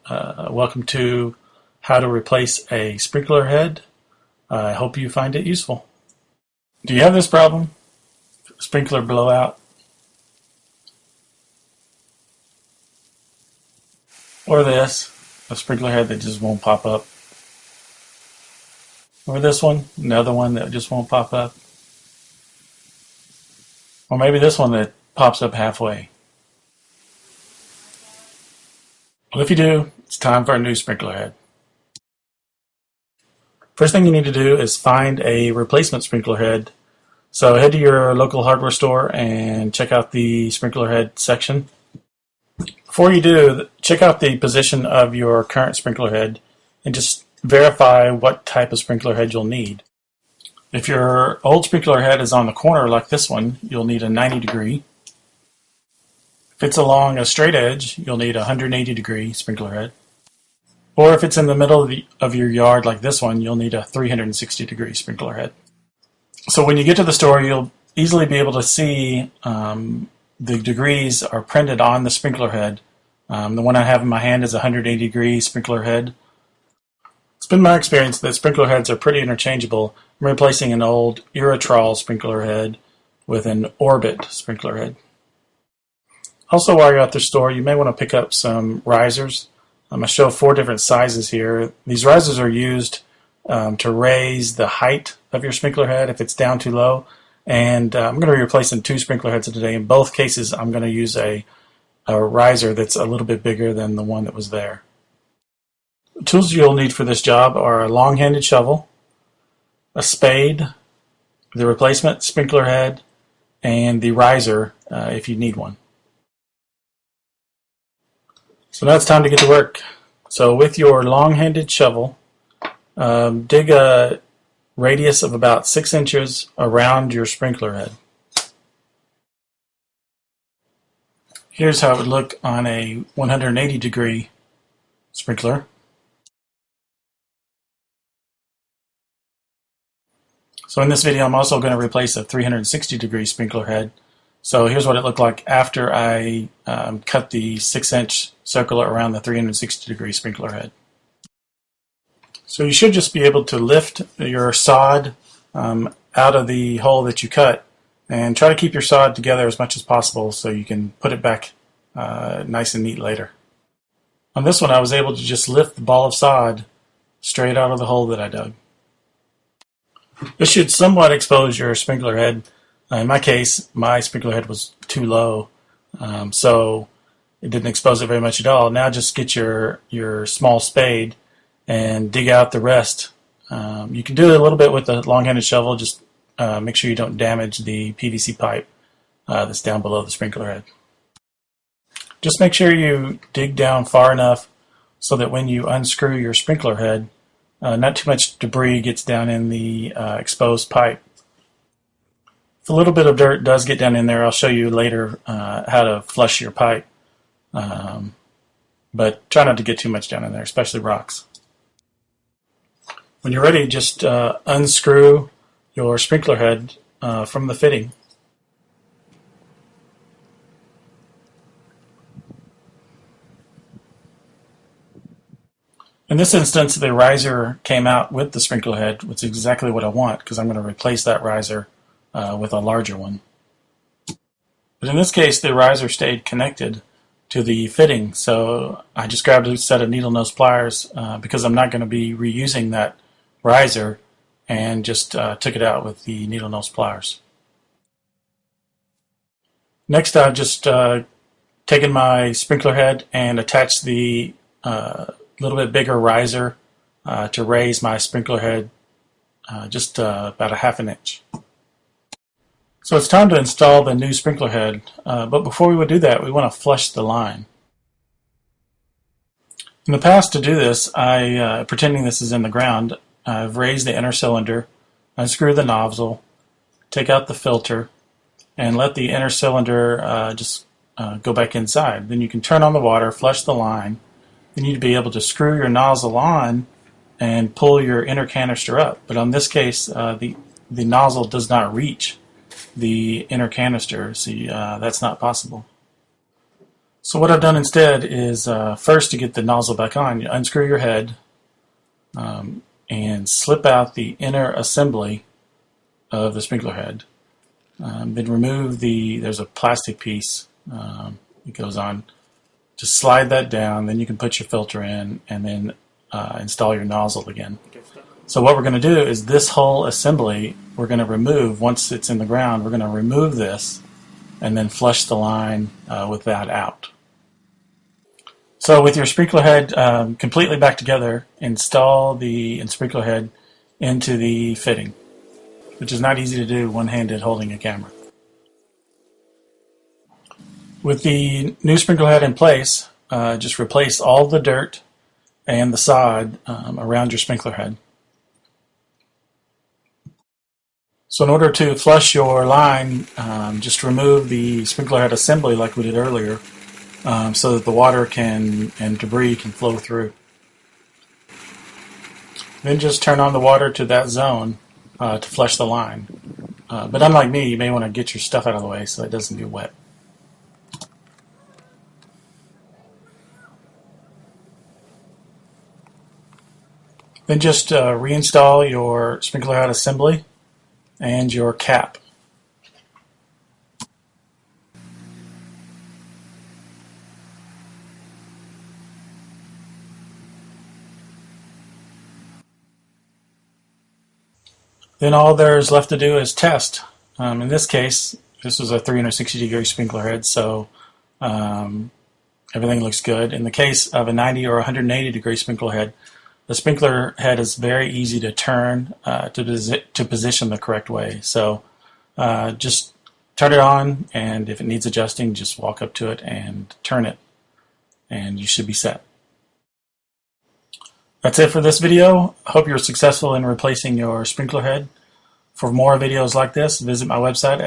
Welcome to how to replace a sprinkler head. I hope you find it useful. Do you have this problem? Sprinkler blowout? Or this, a sprinkler head that just won't pop up? Or this one, another one that just won't pop up? Or maybe this one that pops up halfway? Well, if you do, it's time for a new sprinkler head. First thing you need to do is find a replacement sprinkler head. So head to your local hardware store and check out the sprinkler head section. Before you do, check out the position of your current sprinkler head and just verify what type of sprinkler head you'll need. If your old sprinkler head is on the corner like this one, you'll need a 90 degree. If it's along a straight edge, you'll need a 180 degree sprinkler head. Or if it's in the middle of your yard like this one, you'll need a 360 degree sprinkler head. So when you get to the store, you'll easily be able to see the degrees are printed on the sprinkler head. The one I have in my hand is a 180 degree sprinkler head. It's been my experience that sprinkler heads are pretty interchangeable. I'm replacing an old Iratrol sprinkler head with an Orbit sprinkler head. Also, while you're at the store, you may want to pick up some risers. I show 4 different sizes here. These risers are used to raise the height of your sprinkler head if it's down too low. And I'm going to be replacing 2 sprinkler heads today. In both cases, I'm going to use a riser that's a little bit bigger than the one that was there. The tools you'll need for this job are a long-handed shovel, a spade, the replacement sprinkler head, and the riser if you need one. So now it's time to get to work. So with your long-handed shovel, dig a radius of about 6 inches around your sprinkler head. Here's how it would look on a 180 degree sprinkler. So in this video, I'm also going to replace a 360 degree sprinkler head. So here's what it looked like after I cut the 6-inch circle around the 360 degree sprinkler head. So you should just be able to lift your sod out of the hole that you cut and try to keep your sod together as much as possible so you can put it back nice and neat later. On this one, I was able to just lift the ball of sod straight out of the hole that I dug. This should somewhat expose your sprinkler head. In my case, my sprinkler head was too low, so it didn't expose it very much at all. Now just get your small spade and dig out the rest. You can do it a little bit with a long-handed shovel. Just make sure you don't damage the PVC pipe that's down below the sprinkler head. Just make sure you dig down far enough so that when you unscrew your sprinkler head, not too much debris gets down in the exposed pipe. If a little bit of dirt does get down in there, I'll show you later how to flush your pipe. But try not to get too much down in there, especially rocks. When you're ready, just unscrew your sprinkler head from the fitting. In this instance, the riser came out with the sprinkler head, which is exactly what I want because I'm going to replace that riser with a larger one. But in this case, the riser stayed connected to the fitting, so I just grabbed a set of needle nose pliers because I'm not going to be reusing that riser, and just took it out with the needle nose pliers. Next, I've just taken my sprinkler head and attached the little bit bigger riser to raise my sprinkler head just about a ½ inch. So it's time to install the new sprinkler head, but before we would do that, we want to flush the line. In the past, to do this, pretending this is in the ground, I've raised the inner cylinder, unscrew the nozzle, take out the filter, and let the inner cylinder just go back inside. Then you can turn on the water, flush the line. Then you'd be able to screw your nozzle on and pull your inner canister up. But on this case, the nozzle does not reach the inner canister. See, that's not possible. So what I've done instead is first, to get the nozzle back on, you unscrew your head and slip out the inner assembly of the sprinkler head. Then remove there's a plastic piece that goes on. Just slide that down, then you can put your filter in and then install your nozzle again. So what we're going to do is this whole assembly we're going to remove. Once it's in the ground, we're going to remove this and then flush the line with that out. So with your sprinkler head completely back together, install the sprinkler head into the fitting, which is not easy to do one-handed holding a camera. With the new sprinkler head in place, just replace all the dirt and the sod around your sprinkler head. So in order to flush your line, just remove the sprinkler head assembly like we did earlier, so that the water and debris can flow through. Then just turn on the water to that zone to flush the line. But unlike me, you may want to get your stuff out of the way so it doesn't get wet. Then just reinstall your sprinkler head assembly and your cap. Then all there's left to do is test. In this case, this was a 360-degree sprinkler head, so everything looks good. In the case of a 90 or 180-degree sprinkler head, the sprinkler head is very easy to turn to position the correct way. So just turn it on, and if it needs adjusting, just walk up to it and turn it, and you should be set. That's it for this video. I hope you're successful in replacing your sprinkler head. For more videos like this, visit my website at